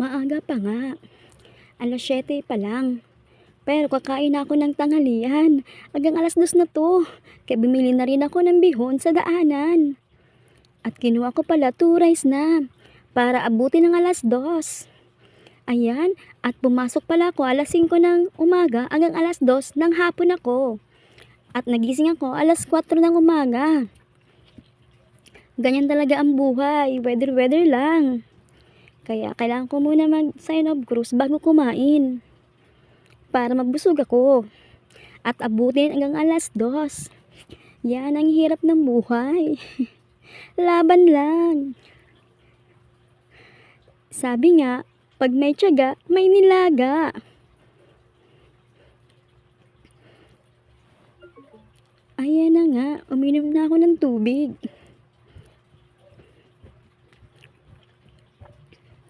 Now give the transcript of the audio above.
Maaga pa nga. 7:00 pa lang. Pero kakain na ako ng tanghalian. Hanggang 2:00 na 'to. Kaya bumili na rin ako ng bihon sa daanan. At kinuha ko pala 2 rice na. Para abutin ng 2:00. Ayan. At pumasok pala ako 5:00 ng umaga hanggang 2:00 ng hapon ako. At nagising ako 4:00 ng umaga. Ganyan talaga ang buhay. Weather lang. Kaya kailangan ko muna mag-sign of cross bago kumain. Para magbusog ako. At abutin hanggang 2:00. Yan ang hirap ng buhay. Laban lang. Sabi nga, pag may tiyaga, may nilaga. Ayan na nga, uminom na ako ng tubig.